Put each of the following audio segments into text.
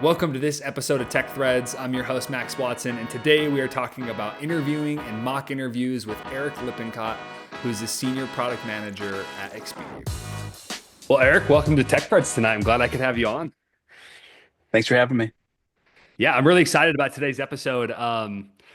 Welcome to this episode of Tech Threads. I'm your host, Max Watson, and today we are talking about interviewing and mock interviews with Eric Lippincott, who's the Senior Product Manager at Expedia Group. Well, Eric, welcome to Tech Threads tonight. I'm glad I could have you on. Thanks for having me. Yeah, I'm really excited about today's episode.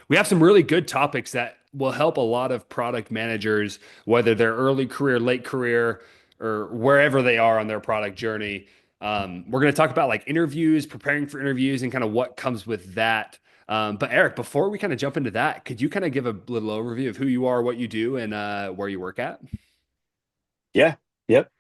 We have some really good topics that will help a lot of product managers, whether they're early career, late career, or wherever they are on their product journey. We're going to talk about like interviews, preparing for interviews, and kind of what comes with that. But Eric, before we kind of jump into that, could you kind of give a little overview of who you are, what you do, and where you work at? Yeah, yep.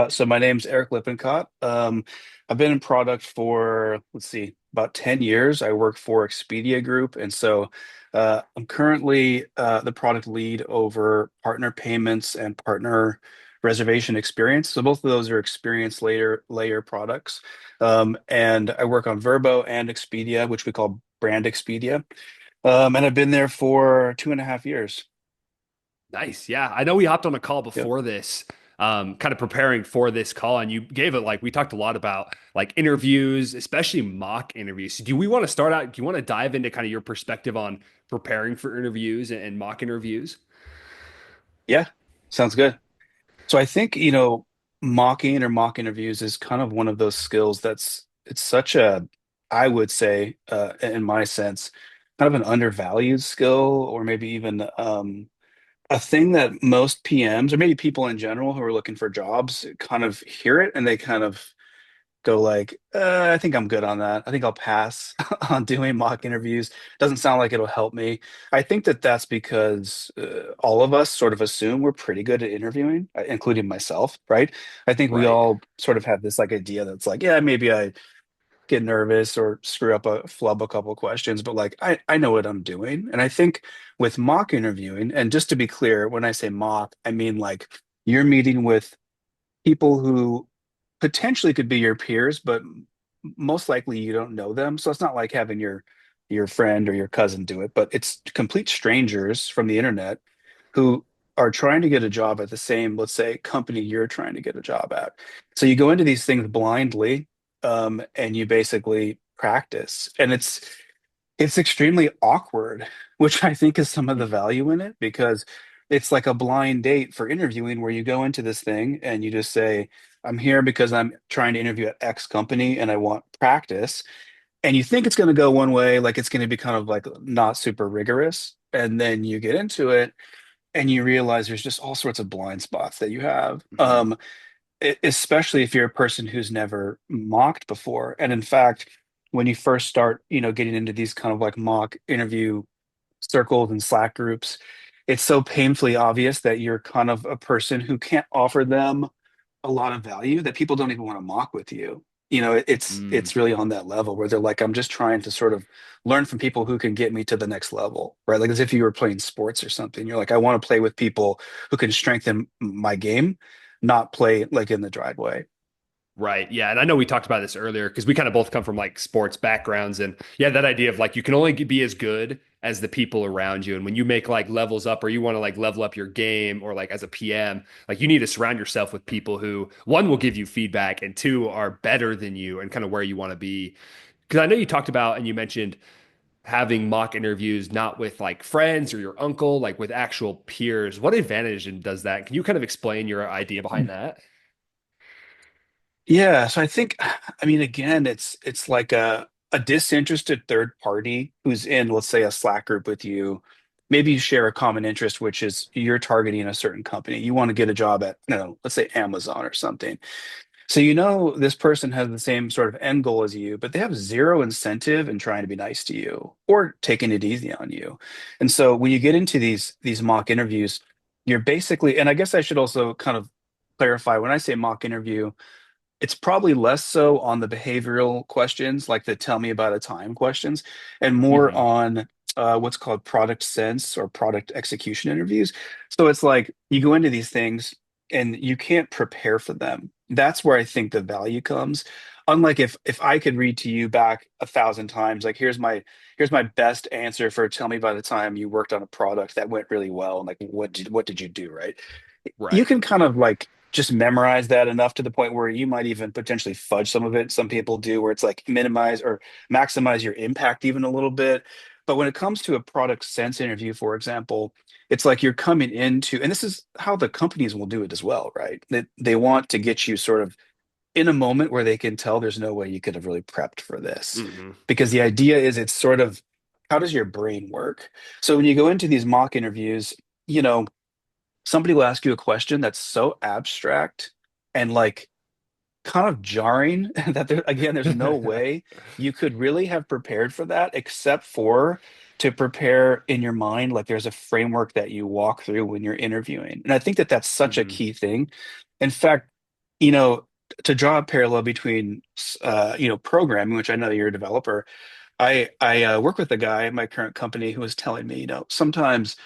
So my name's Eric Lippincott. I've been in product for, let's see, about 10 years. I work for Expedia Group. And so I'm currently the product lead over partner payments and partner reservation experience. So both of those are experience layer products. And I work on Verbo and Expedia, which we call Brand Expedia. And I've been there for 2.5 years. Nice. Yeah. I know we hopped on a call Yep. before this, kind of preparing for this call, and you gave it like we talked a lot about like interviews, especially mock interviews. Do we want to start out? Do you want to dive into kind of your perspective on preparing for interviews and mock interviews? Yeah, sounds good. So I think, mocking or mock interviews is kind of one of those skills it's such a, I would say, in my sense, kind of an undervalued skill, or maybe even a thing that most PMs or maybe people in general who are looking for jobs kind of hear it and they kind of go like, I think I'm good on that. I think I'll pass on doing mock interviews. Doesn't sound like it'll help me. I think that that's because all of us sort of assume we're pretty good at interviewing, including myself, right? I think we Right. all sort of have this like idea that's like, yeah, maybe I get nervous or flub a couple questions, but like I know what I'm doing. And I think with mock interviewing, and just to be clear, when I say mock, I mean like you're meeting with people who potentially could be your peers, but most likely you don't know them. So it's not like having your friend or your cousin do it, but it's complete strangers from the internet who are trying to get a job at the same, let's say, company you're trying to get a job at. So you go into these things blindly, and you basically practice, and it's extremely awkward, which I think is some of the value in it because it's like a blind date for interviewing where you go into this thing and you just say, I'm here because I'm trying to interview at X company and I want practice. And you think it's going to go one way, like it's going to be kind of like not super rigorous. And then you get into it and you realize there's just all sorts of blind spots that you have. Mhm. Especially if you're a person who's never mocked before. And in fact, when you first start, getting into these kind of like mock interview circles and Slack groups, it's so painfully obvious that you're kind of a person who can't offer them a lot of value that people don't even want to mock with you. It's Mm. really on that level where they're like, I'm just trying to sort of learn from people who can get me to the next level, right? Like as if you were playing sports or something. You're like, I want to play with people who can strengthen my game, not play like in the driveway. Right. Yeah. And I know we talked about this earlier because we kind of both come from like sports backgrounds. And yeah, that idea of like you can only be as good as the people around you. And when you make like levels up or you want to like level up your game or like as a PM, like you need to surround yourself with people who, one, will give you feedback and two, are better than you and kind of where you want to be. Because I know you talked about and you mentioned having mock interviews not with like friends or your uncle, like with actual peers. What advantage does that? Can you kind of explain your idea behind that? Yeah, so I think, I mean, again, it's like a disinterested third party who's in, let's say, a Slack group with you. Maybe you share a common interest, which is you're targeting a certain company. You want to get a job at, let's say Amazon or something. So this person has the same sort of end goal as you, but they have zero incentive in trying to be nice to you or taking it easy on you. And so when you get into these mock interviews, you're basically, and I guess I should also kind of clarify when I say mock interview. It's probably less so on the behavioral questions, like the tell me about a time questions, and more Hmm. on what's called product sense or product execution interviews. So it's like you go into these things and you can't prepare for them. That's where I think the value comes. Unlike if I could read to you back 1,000 times, like here's my best answer for tell me about a time you worked on a product that went really well, and like what did you do, right? You Right. can kind of like just memorize that enough to the point where you might even potentially fudge some of it. Some people do where it's like minimize or maximize your impact even a little bit. But when it comes to a product sense interview, for example, it's like you're coming into, and this is how the companies will do it as well, right? They want to get you sort of in a moment where they can tell there's no way you could have really prepped for this. Hmm. Because the idea is it's sort of how does your brain work? So when you go into these mock interviews, you know, somebody will ask you a question that's so abstract and like kind of jarring that there again, there's no way you could really have prepared for that except for to prepare in your mind like there's a framework that you walk through when you're interviewing. And I think that that's such a Hmm. key thing. In fact, you know, to draw a parallel between programming, which I know you're a developer, I work with a guy in my current company who was telling me, sometimes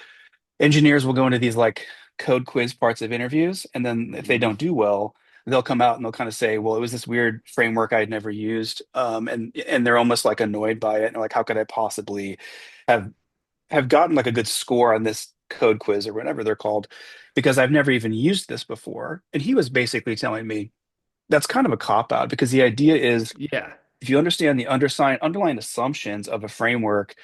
engineers will go into these like code quiz parts of interviews, and then if they Hmm. don't do well, they'll come out and they'll kind of say, "Well, it was this weird framework I'd never used," and they're almost like annoyed by it, and like, "How could I possibly have gotten like a good score on this code quiz or whatever they're called because I've never even used this before?" And he was basically telling me that's kind of a cop out because the idea is Yeah. if you understand the underlying assumptions of a framework,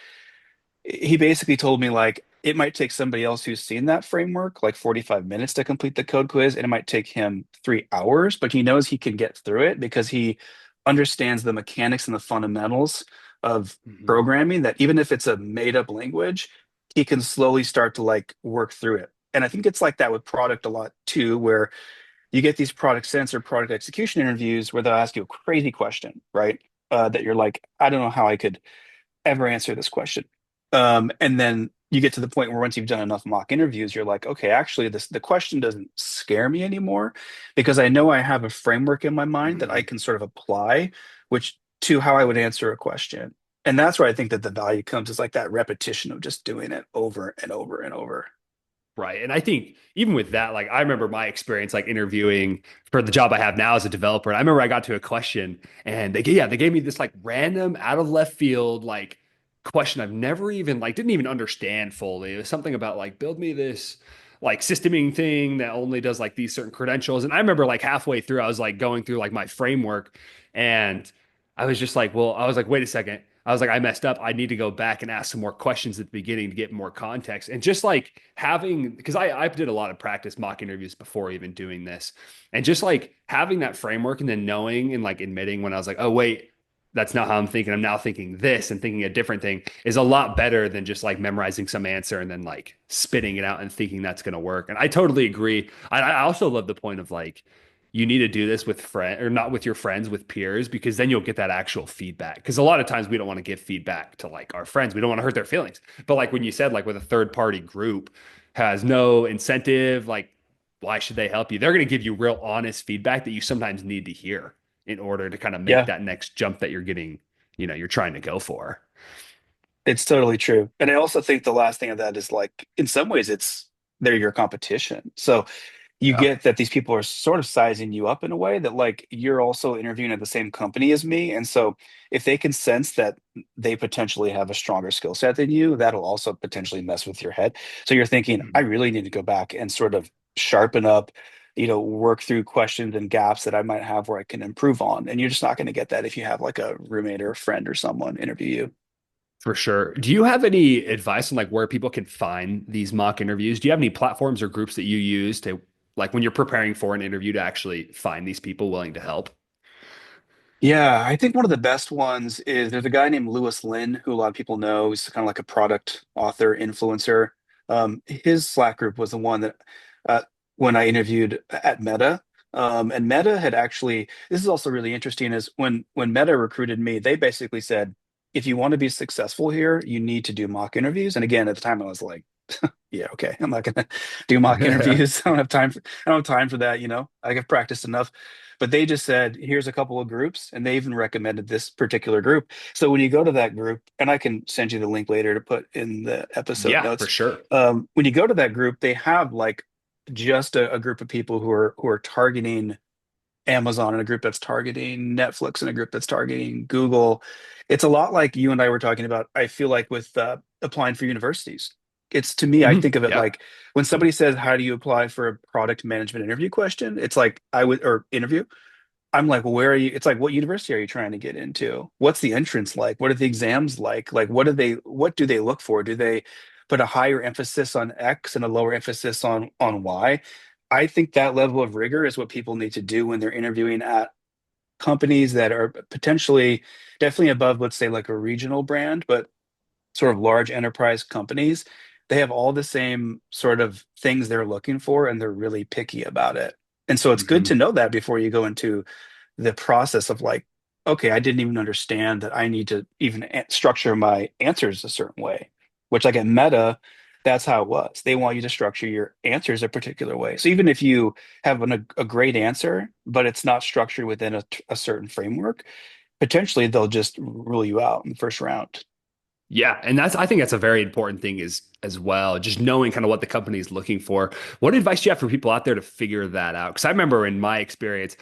he basically told me like it might take somebody else who's seen that framework like 45 minutes to complete the code quiz, and it might take him 3 hours, but he knows he can get through it because he understands the mechanics and the fundamentals of Hmm. programming that even if it's a made up language, he can slowly start to like work through it. And I think it's like that with product a lot too, where you get these product sense or product execution interviews where they'll ask you a crazy question, right? That you're like, I don't know how I could ever answer this question. And then you get to the point where once you've done enough mock interviews, you're like, okay, actually, the question doesn't scare me anymore because I know I have a framework in my mind that I Hmm. can sort of apply, which to how I would answer a question. And that's where I think that the value comes is like that repetition of just doing it over and over and over. Right. And I think even with that, like I remember my experience like interviewing for the job I have now as a developer. And I remember I got to a question and they gave me this like random out of left field like question I've never even like didn't even understand fully. It was something about like build me this like systeming thing that only does like these certain credentials. And I remember like halfway through, I was like going through like my framework and I was just like, well, I was like, wait a second. I was like, I messed up. I need to go back and ask some more questions at the beginning to get more context. And just like having, because I did a lot of practice mock interviews before even doing this. And just like having that framework and then knowing and like admitting when I was like, oh, wait, that's not how I'm thinking. I'm now thinking this and thinking a different thing is a lot better than just like memorizing some answer and then like spitting it out and thinking that's going to work. And I totally agree. I also love the point of like, you need to do this with friend or not with your friends, with peers, because then you'll get that actual feedback. Because a lot of times we don't want to give feedback to like our friends. We don't want to hurt their feelings. But like when you said, like with a third party group has no incentive, like why should they help you? They're going to give you real honest feedback that you sometimes need to hear in order to kind of make Yeah, that next jump that you're getting, you're trying to go for. it's totally true. And I also think the last thing of that is like, in some ways, they're your competition. So you Yeah. get that these people are sort of sizing you up in a way that like you're also interviewing at the same company as me. And so if they can sense that they potentially have a stronger skill set than you, that'll also potentially mess with your head. So you're thinking, I Mhm. really need to go back and sort of sharpen up, work through questions and gaps that I might have where I can improve on. And you're just not going to get that if you have like a roommate or a friend or someone interview you. For sure. Do you have any advice on like where people can find these mock interviews? Do you have any platforms or groups that you use to like when you're preparing for an interview to actually find these people willing to help? Yeah, I think one of the best ones is there's a guy named Lewis Lynn who a lot of people know. He's kind of like a product author, influencer. His Slack group was the one that uh, when I interviewed at Meta. And Meta had actually, this is also really interesting, is when Meta recruited me, they basically said, if you want to be successful here, you need to do mock interviews. And again, at the time I was like, yeah, okay, I'm not gonna do mock interviews. I don't have time for that, I have practiced enough. But they just said, here's a couple of groups, and they even recommended this particular group. So when you go to that group, and I can send you the link later to put in the episode Yeah, for notes. sure. When you go to that group, they have like just a group of people who are targeting Amazon, and a group that's targeting Netflix, and a group that's targeting Google. It's a lot like you and I were talking about, I feel like with applying for universities. It's to me, I Mhm. think of it Yeah. like when somebody says, "How do you apply for a product management interview question?" It's like I would or interview. I'm like, well, where are you? It's like, what university are you trying to get into? What's the entrance like? What are the exams like? Like, what do they look for? Do they put a higher emphasis on X and a lower emphasis on Y? I think that level of rigor is what people need to do when they're interviewing at companies that are potentially definitely above, let's say, like a regional brand, but sort of large enterprise companies. They have all the same sort of things they're looking for, and they're really picky about it. And so it's good to Hmm. know that before you go into the process of like, okay, I didn't even understand that I need to even structure my answers a certain way, which like at Meta, that's how it was. They want you to structure your answers a particular way. So even if you have a great answer, but it's not structured within a certain framework, potentially they'll just rule you out in the first round. Yeah, and I think that's a very important thing is as well, just knowing kind of what the company is looking for. What advice do you have for people out there to figure that out? Because I remember in my experience,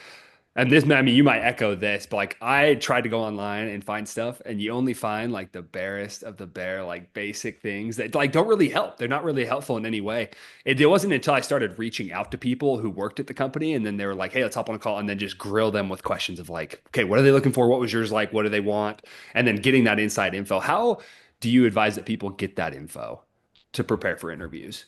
and this, I mean, you might echo this, but like I tried to go online and find stuff, and you only find like the barest of the bare, like basic things that like don't really help. They're not really helpful in any way. It wasn't until I started reaching out to people who worked at the company, and then they were like, "Hey, let's hop on a call," and then just grill them with questions of like, "Okay, what are they looking for? What was yours like? What do they want?" And then getting that inside info. How do you advise that people get that info to prepare for interviews?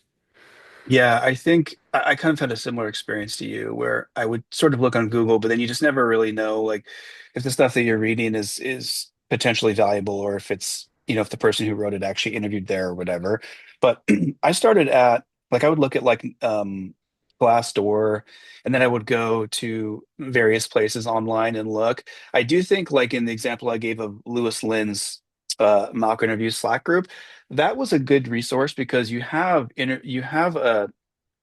Yeah, I think I kind of had a similar experience to you where I would sort of look on Google, but then you just never really know like if the stuff that you're reading is potentially valuable or if it's, if the person who wrote it actually interviewed there or whatever. But I started at like I would look at like Glassdoor and then I would go to various places online and look. I do think like in the example I gave of Lewis Lynn's mock interview Slack group, that was a good resource because you have a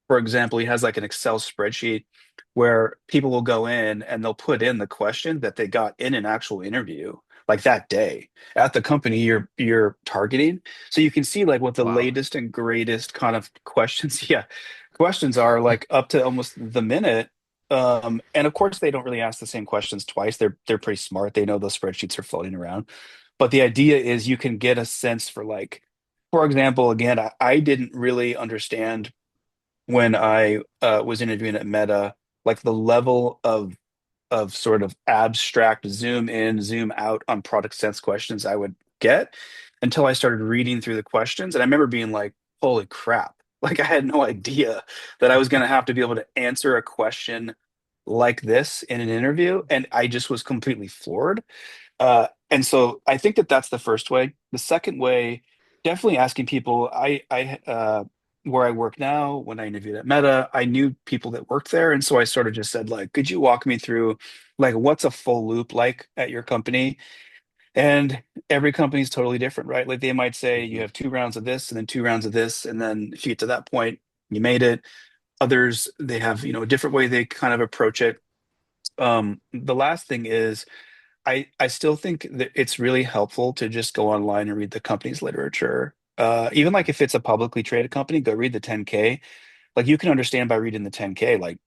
for example, he has like an Excel spreadsheet where people will go in and they'll put in the question that they got in an actual interview like that day at the company you're targeting. So you can see like what the Wow. latest and greatest kind of questions, yeah, questions are like up to almost the minute. And of course they don't really ask the same questions twice. They're pretty smart. They know those spreadsheets are floating around. But the idea is you can get a sense for like, for example, again, I didn't really understand when I was interviewing at Meta, like the level of sort of abstract zoom in, zoom out on product sense questions I would get until I started reading through the questions. And I remember being like, holy crap. Like I had no idea that I was going to have to be able to answer a question like this in an interview. And I just was completely floored. And so I think that that's the first way. The second way, definitely asking people. Where I work now, when I interviewed at Meta, I knew people that worked there, and so I sort of just said, like, could you walk me through, like, what's a full loop like at your company? And every company is totally different, right? Like they might say you Mhm. have 2 rounds of this, and then 2 rounds of this, and then if you get to that point, you made it. Others, they have, a different way they kind of approach it. The last thing is I still think that it's really helpful to just go online and read the company's literature. Even like if it's a publicly traded company, go read the 10K. Like you can understand by reading the 10K, like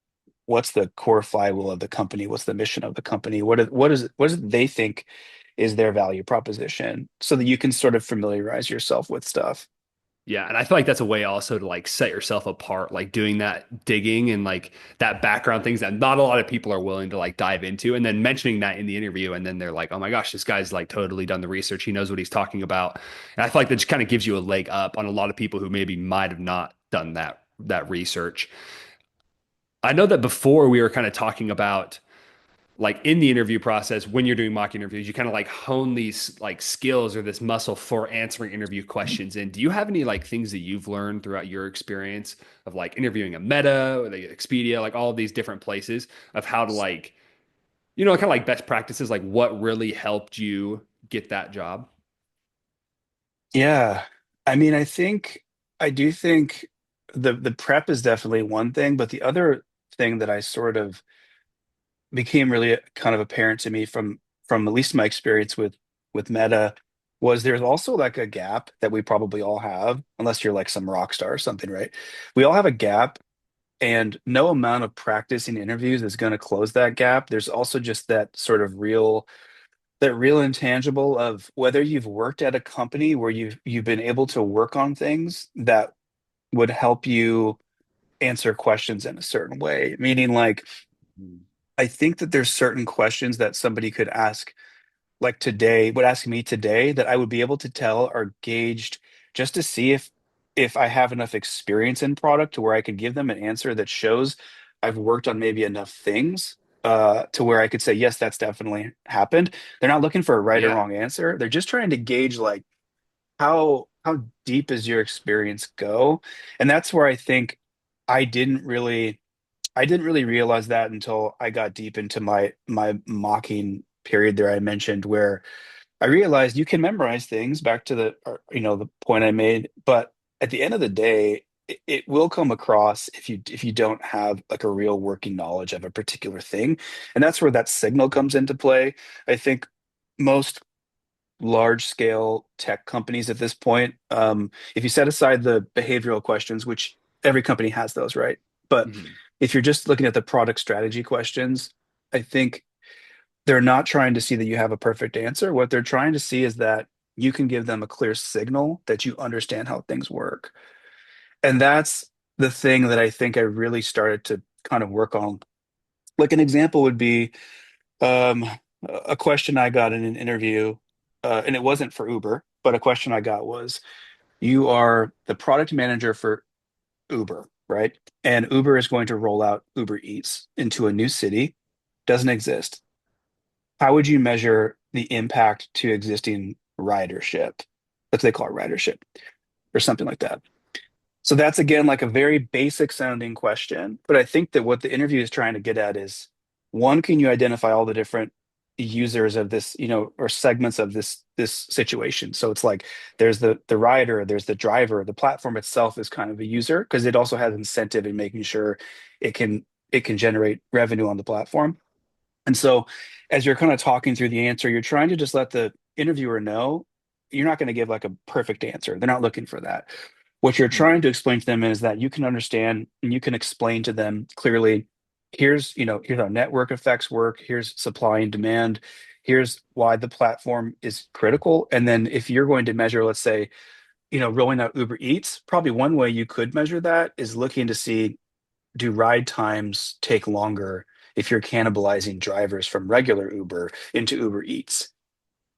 what's the core flywheel of the company, what's the mission of the company, what is they think is their value proposition, so that you can sort of familiarize yourself with stuff. Yeah, and I feel like that's a way also to like set yourself apart, like doing that digging and like that background things that not a lot of people are willing to like dive into, and then mentioning that in the interview, and then they're like, "Oh my gosh, this guy's like totally done the research. He knows what he's talking about." And I feel like that just kind of gives you a leg up on a lot of people who maybe might have not done that research. I know that before we were kind of talking about like in the interview process when you're doing mock interviews you kind of like hone these like skills or this muscle for answering interview questions, and do you have any like things that you've learned throughout your experience of like interviewing a Meta or the Expedia, like all of these different places, of how to like kind of like best practices, like what really helped you get that job? Yeah. I mean, I do think the prep is definitely one thing, but the other thing that I sort of became really kind of apparent to me from at least my experience with Meta was there's also like a gap that we probably all have, unless you're like some rock star or something, right? We all have a gap, and no amount of practice in interviews is going to close that gap. There's also just that sort of real that real intangible of whether you've worked at a company where you've been able to work on things that would help you answer questions in a certain way. Meaning, like, Mm. I think that there's certain questions that somebody could ask, like today, would ask me today, that I would be able to tell are gauged just to see if I have enough experience in product to where I could give them an answer that shows I've worked on maybe enough things to where I could say, yes, that's definitely happened. They're not looking for a right or Yeah. wrong answer. They're just trying to gauge like how deep does your experience go? And that's where I think I didn't really I didn't really realize that until I got deep into my mocking period there I mentioned, where I realized you can memorize things back to the point I made, but at the end of the day, it will come across if you don't have like a real working knowledge of a particular thing. And that's where that signal comes into play. I think most large scale tech companies at this point, if you set aside the behavioral questions, which every company has those, right? But Mhm. if you're just looking at the product strategy questions, I think they're not trying to see that you have a perfect answer. What they're trying to see is that you can give them a clear signal that you understand how things work. And that's the thing that I think I really started to kind of work on. Like an example would be um, a question I got in an interview, and it wasn't for Uber, but a question I got was, you are the product manager for Uber, right? And Uber is going to roll out Uber Eats into a new city, doesn't exist. How would you measure the impact to existing ridership? Let's say call it ridership or something like that. So that's again like a very basic sounding question, but I think that what the interview is trying to get at is, one, can you identify all the different users of this, or segments of this situation? So it's like there's the rider, there's the driver, the platform itself is kind of a user because it also has incentive in making sure it can it can generate revenue on the platform. And so, as you're kind of talking through the answer, you're trying to just let the interviewer know you're not going to give like a perfect answer. They're not looking for that. What you're trying Mm. to explain to them is that you can understand and you can explain to them clearly, here's how network effects work, here's supply and demand, here's why the platform is critical. And then if you're going to measure, let's say, rolling out Uber Eats, probably one way you could measure that is looking to see, do ride times take longer if you're cannibalizing drivers from regular Uber into Uber Eats?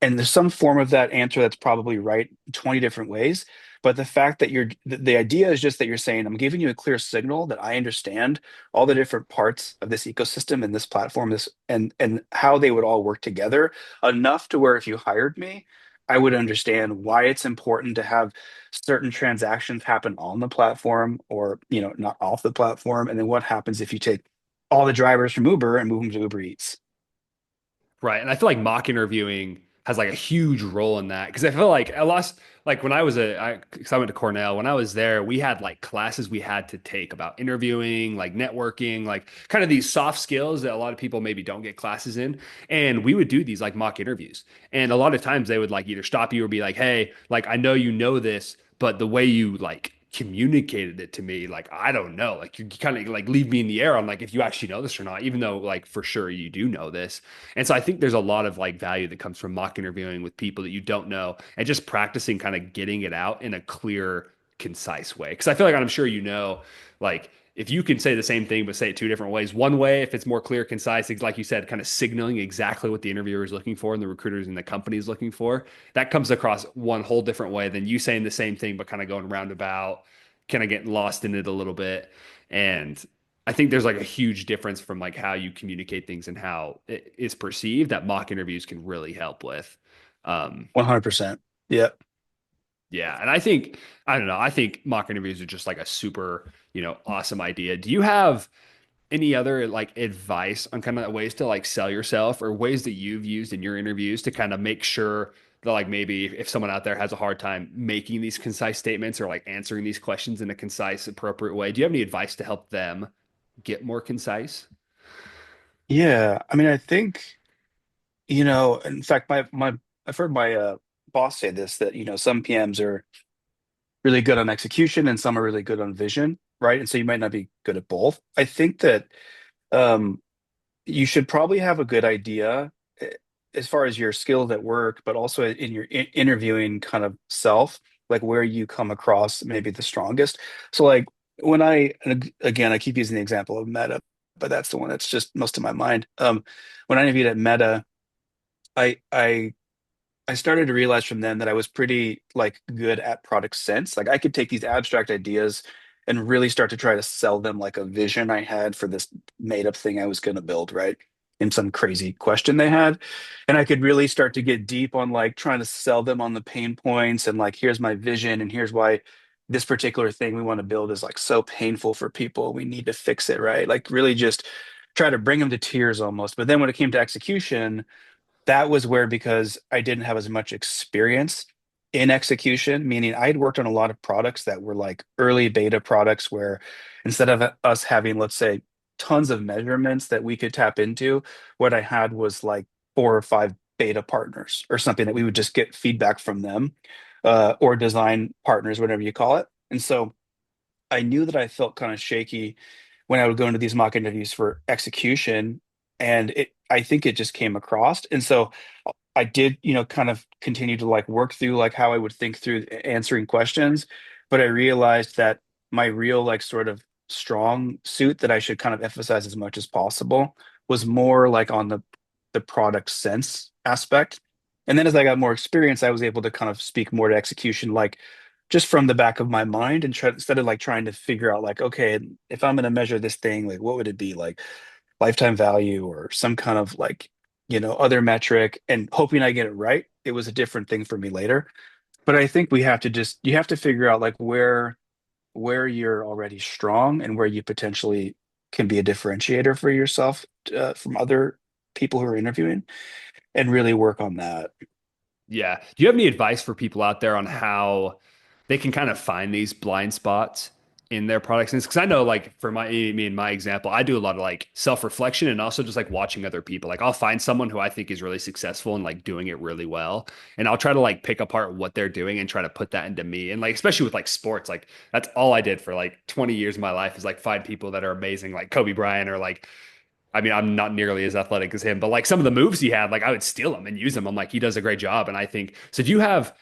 And there's some form of that answer that's probably right 20 different ways. But the fact that the idea is just that you're saying, I'm giving you a clear signal that I understand all the different parts of this ecosystem and this platform, this and how they would all work together enough to where if you hired me, I would understand why it's important to have certain transactions happen on the platform or, not off the platform. And then what happens if you take all the drivers from Uber and move them to Uber Eats? Right. And I feel like mock interviewing has like a huge role in that because I feel like I lost like when I was cause I went to Cornell, when I was there, we had like classes we had to take about interviewing, like networking, like kind of these soft skills that a lot of people maybe don't get classes in. And we would do these like mock interviews. And a lot of times they would like either stop you or be like, "Hey, like I know you know this, but the way you like communicated it to me, like I don't know, like you kind of like leave me in the air on like if you actually know this or not, even though like for sure you do know this." And so I think there's a lot of like value that comes from mock interviewing with people that you don't know and just practicing kind of getting it out in a clear, concise way. Because I feel like I'm sure you know, like if you can say the same thing but say it two different ways, one way, if it's more clear, concise, it's like you said, kind of signaling exactly what the interviewer is looking for and the recruiters and the company is looking for, that comes across one whole different way than you saying the same thing but kind of going roundabout, kind of getting lost in it a little bit. And I think there's like a huge difference from like how you communicate things and how it is perceived that mock interviews can really help with. Um, 100%. Yeah. yeah, and I think I don't know. I think mock interviews are just like a super, awesome idea. Do you have any other like advice on kind of ways to like sell yourself or ways that you've used in your interviews to kind of make sure that like maybe if someone out there has a hard time making these concise statements or like answering these questions in a concise, appropriate way, do you have any advice to help them get more concise? Yeah. I mean, I think, in fact, I've heard my boss say this, that, some PMs are really good on execution and some are really good on vision, right? And so you might not be good at both. I think that um, you should probably have a good idea. as far as your skills at work, but also in your interviewing kind of self, like where you come across maybe the strongest. So like when and again, I keep using the example of Meta, but that's the one that's just most of my mind. When I interviewed at Meta, I I I started to realize from then that I was pretty like good at product sense. Like I could take these abstract ideas and really start to try to sell them like a vision I had for this made up thing I was going to build, right? In some crazy question they had. And I could really start to get deep on like trying to sell them on the pain points and like, here's my vision and here's why this particular thing we want to build is like so painful for people. We need to fix it, right? Like really just try to bring them to tears almost. But then when it came to execution, that was where because I didn't have as much experience in execution, meaning I had worked on a lot of products that were like early beta products where instead of us having, let's say, tons of measurements that we could tap into, what I had was like 4 or 5 beta partners or something that we would just get feedback from them, or design partners, whatever you call it. And so I knew that I felt kind of shaky when I would go into these mock interviews for execution, and I think it just came across. And so I did, kind of continue to like work through like how I would think through answering questions, but I realized that my real like sort of strong suit that I should kind of emphasize as much as possible was more like on the product sense aspect. And then as I got more experience, I was able to kind of speak more to execution, like just from the back of my mind and try instead of like trying to figure out like, okay, if I'm going to measure this thing, like what would it be like lifetime value or some kind of like, other metric and hoping I get it right. It was a different thing for me later. But I think you have to figure out like where you're already strong and where you potentially can be a differentiator for yourself from other people who are interviewing and really work on that. Yeah. Do you have any advice for people out there on how they can kind of find these blind spots in their products? Because I know, like, for me and my example, I do a lot of like self-reflection and also just like watching other people. Like, I'll find someone who I think is really successful and like doing it really well, and I'll try to like pick apart what they're doing and try to put that into me. And like, especially with like sports, like that's all I did for like 20 years of my life is like find people that are amazing, like Kobe Bryant or like I mean, I'm not nearly as athletic as him, but like some of the moves he had, like I would steal them and use them. I'm like, he does a great job. And I think so. Do you have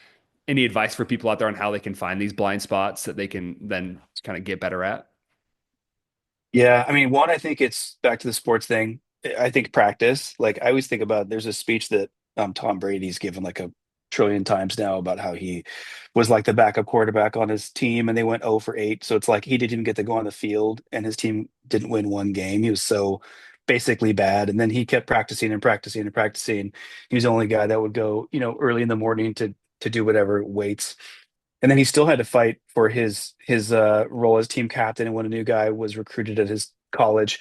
any advice for people out there on how they can find these blind spots that they can then kind of get better at? Yeah, I mean, one, I think it's back to the sports thing. I think practice. Like I always think about there's a speech that Tom Brady's given like a trillion times now about how he was like the backup quarterback on his team and they went 0 for 8. So it's like he didn't even get to go on the field and his team didn't win one game. He was so basically bad. And then he kept practicing and practicing and practicing. He was the only guy that would go, early in the morning to do whatever weights. And then he still had to fight for his role as team captain and when a new guy was recruited at his college.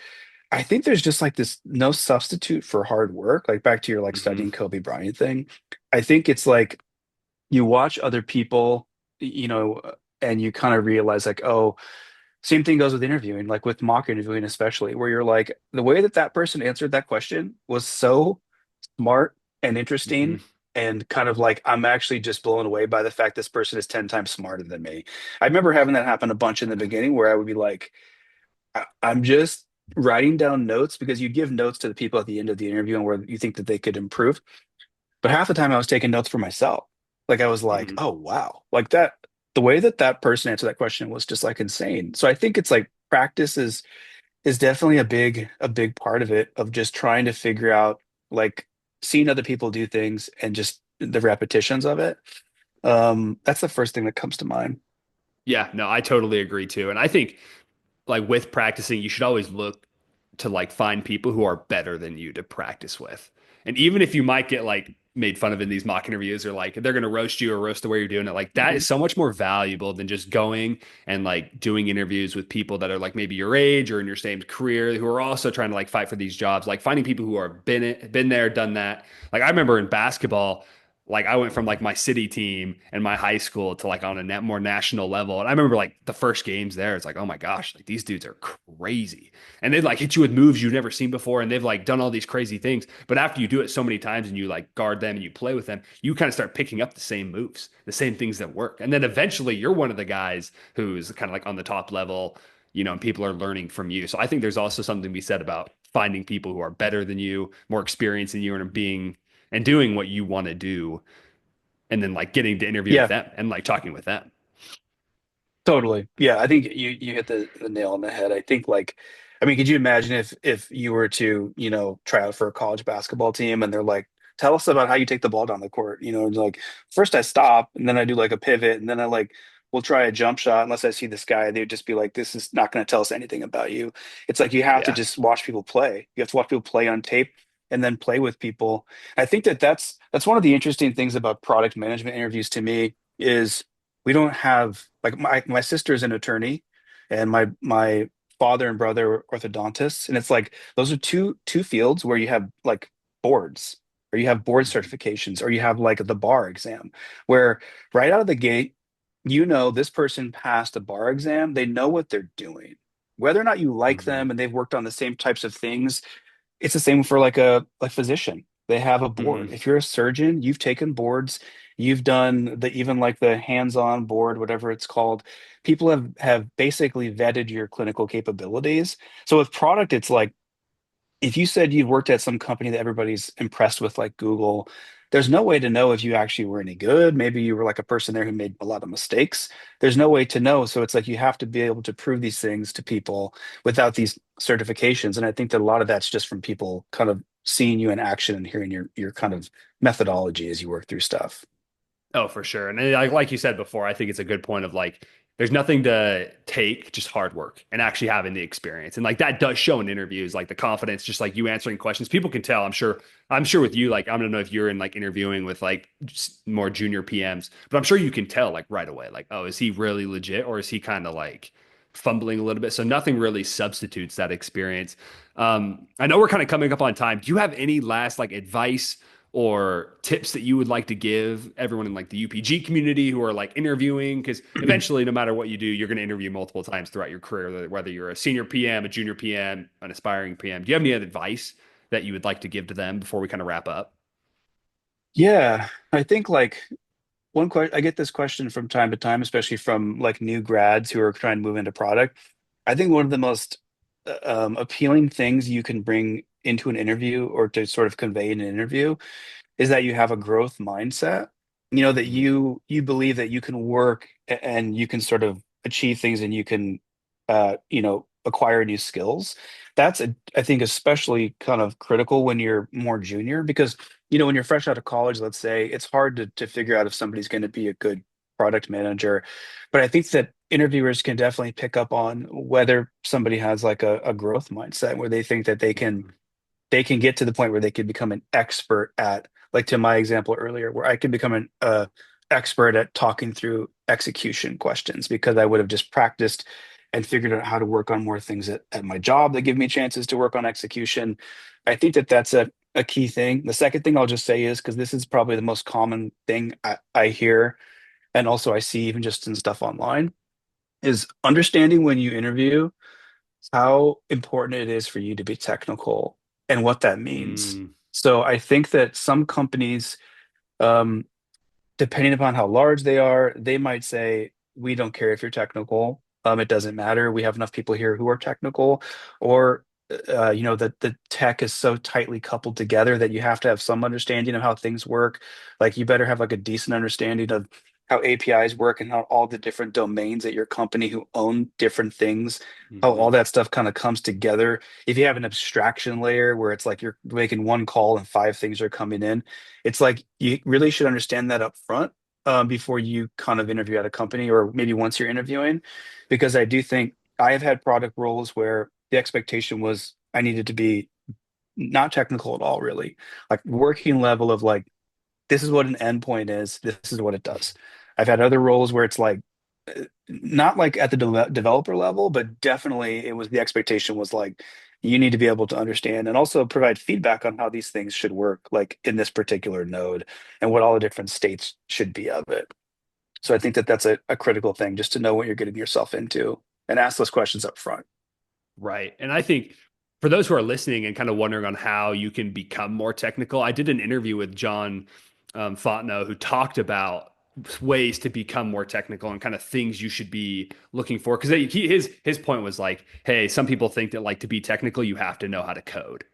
I think there's just like this no substitute for hard work. Like back to your like Hmm. studying Kobe Bryant thing. I think it's like you watch other people, and you kind of realize like, oh, same thing goes with interviewing, like with mock interviewing, especially where you're like, the way that that person answered that question was so smart and interesting Hmm. and kind of like I'm actually just blown away by the fact this person is 10 times smarter than me. I remember having that happen a bunch in the beginning where I would be like, I'm just writing down notes because you give notes to the people at the end of the interview and where you think that they could improve. But half the time I was taking notes for myself. Like I was like, Hmm. oh wow, like that the way that that person answered that question was just like insane. So I think it's like practice is definitely a big part of it of just trying to figure out like seeing other people do things and just the repetitions of it. That's the first thing that comes to mind. Yeah, no, I totally agree too. And I think like with practicing, you should always look to like find people who are better than you to practice with. And even if you might get like made fun of in these mock interviews or like they're going to roast you or roast the way you're doing it, like that Mhm. is so much more valuable than just going and like doing interviews with people that are like maybe your age or in your same career who are also trying to like fight for these jobs. Like finding people who are been there, done that. Like I remember in basketball, like I went from like my city team and my high school to like on a more national level. And I remember like the first games there, it's like, oh my gosh, like these dudes are crazy. And they'd like hit you with moves you've never seen before. And they've like done all these crazy things. But after you do it so many times and you like guard them and you play with them, you kind of start picking up the same moves, the same things that work. And then eventually you're one of the guys who's kind of like on the top level, and people are learning from you. So I think there's also something to be said about finding people who are better than you, more experienced than you, and being and doing what you want to do, and then like getting to interview with Yeah, them and like talking with them. totally. Yeah, I think you hit the nail on the head. I think like, I mean, could you imagine if you were to, try out for a college basketball team and they're like, tell us about how you take the ball down the court. And like first I stop and then I do like a pivot and then I like we'll try a jump shot unless I see this guy. They'd just be like, this is not going to tell us anything about you. It's like you have to Yeah. just watch people play. You have to watch people play on tape and then play with people. I think that's one of the interesting things about product management interviews to me is we don't have like my sister is an attorney and my father and brother are orthodontists and it's like those are two fields where you have like boards or you have board Mhm. certifications or you have like the bar exam where right out of the gate this person passed a bar exam, they know what they're doing, whether or not you like Mhm. them and they've worked on the same types of things. It's the same for like a like physician. They have a board. Mhm. If you're a surgeon, you've taken boards, you've done the even like the hands-on board, whatever it's called. People have basically vetted your clinical capabilities. So with product, it's like if you said you worked at some company that everybody's impressed with, like Google, there's no way to know if you actually were any good. Maybe you were like a person there who made a lot of mistakes. There's no way to know. So it's like you have to be able to prove these things to people without these certifications. And I think that a lot of that's just from people kind of seeing you in action and hearing your kind of methodology as you work through stuff. Oh, for sure. And like you said before, I think it's a good point of like, there's nothing to take, just hard work and actually having the experience. And like that does show in interviews, like the confidence, just like you answering questions. People can tell, I'm sure with you, like, I don't know if you're in like interviewing with like just more junior PMs, but I'm sure you can tell like right away, like, oh, is he really legit or is he kind of like fumbling a little bit? So nothing really substitutes that experience. I know we're kind of coming up on time. Do you have any last like advice or tips that you would like to give everyone in like the UPG community who are like interviewing? Because eventually, no matter what you do, you're going to interview multiple times throughout your career, whether you're a senior PM, a junior PM, an aspiring PM. Do you have any advice that you would like to give to them before we kind of wrap up? Yeah, I think like one question I get this question from time to time, especially from like new grads who are trying to move into product. I think one of the most appealing things you can bring into an interview or to sort of convey in an interview is that you have a growth mindset. That Mhm. you believe that you can work and you can sort of achieve things and you can acquire new skills. That's I think especially kind of critical when you're more junior because when you're fresh out of college, let's say, it's hard to figure out if somebody's going to be a good product manager. But I think that interviewers can definitely pick up on whether somebody has like a growth mindset where they think that Mhm. they can get to the point where they can become an expert at, like to my example earlier, where I can become an expert at talking through execution questions because I would have just practiced and figured out how to work on more things at my job that give me chances to work on execution. I think that that's a key thing. The second thing I'll just say is because this is probably the most common thing I hear and also I see even just in stuff online is understanding when you interview how important it is for you to be technical and what that means. Mm. So I think that some companies, um, depending upon how large they are, they might say, we don't care if you're technical. It doesn't matter. We have enough people here who are technical, or that the tech is so tightly coupled together that you have to have some understanding of how things work. Like you better have like a decent understanding of how APIs work and how all the different domains at your company who own different things, how all Mhm. that stuff kind of comes together. If you have an abstraction layer where it's like you're making one call and five things are coming in, it's like you really should understand that up front before you kind of interview at a company or maybe once you're interviewing, because I do think I have had product roles where the expectation was I needed to be not technical at all, really, like working level of like this is what an endpoint is, this is what it does. I've had other roles where it's like not like at the developer level, but definitely it was the expectation was like you need to be able to understand and also provide feedback on how these things should work, like in this particular node and what all the different states should be of it. So I think that that's a critical thing just to know what you're getting yourself into and ask those questions up front. Right. And I think for those who are listening and kind of wondering on how you can become more technical, I did an interview with John Fontenot who talked about ways to become more technical and kind of things you should be looking for. Because his point was like, hey, some people think that like to be technical, you have to know how to code.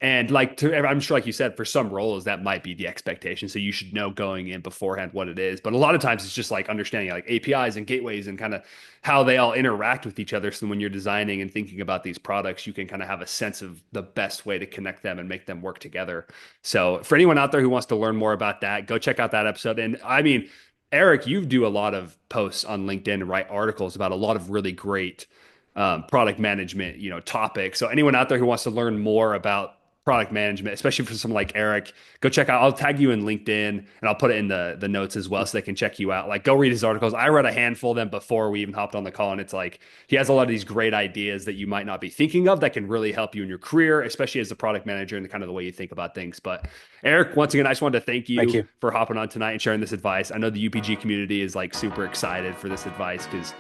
And like I'm sure, like you said, for some roles that might be the expectation. So you should know going in beforehand what it is. But a lot of times it's just like understanding like APIs and gateways and kind of how they all interact with each other. So when you're designing and thinking about these products, you can kind of have a sense of the best way to connect them and make them work together. So for anyone out there who wants to learn more about that, go check out that episode. And I mean, Eric, you do a lot of posts on LinkedIn and write articles about a lot of really great product management, topics. So anyone out there who wants to learn more about product management, especially for someone like Eric, go check out. I'll tag you in LinkedIn and I'll put it in the notes as well so they can check you out. Like go read his articles. I read a handful of them before we even hopped on the call, and it's like he has a lot of these great ideas that you might not be thinking of that can really help you in your career, especially as a product manager and kind of the way you think about things. But Eric, once again, I just wanted to thank Thank you you. for hopping on tonight and sharing this advice. I know the UPG community is like super excited for this advice because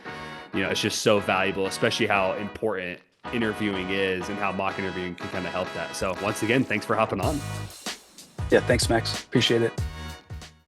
it's just so valuable, especially how important interviewing is and how mock interviewing can kind of help that. So once again, thanks for hopping on. Yeah, thanks, Max. Appreciate it.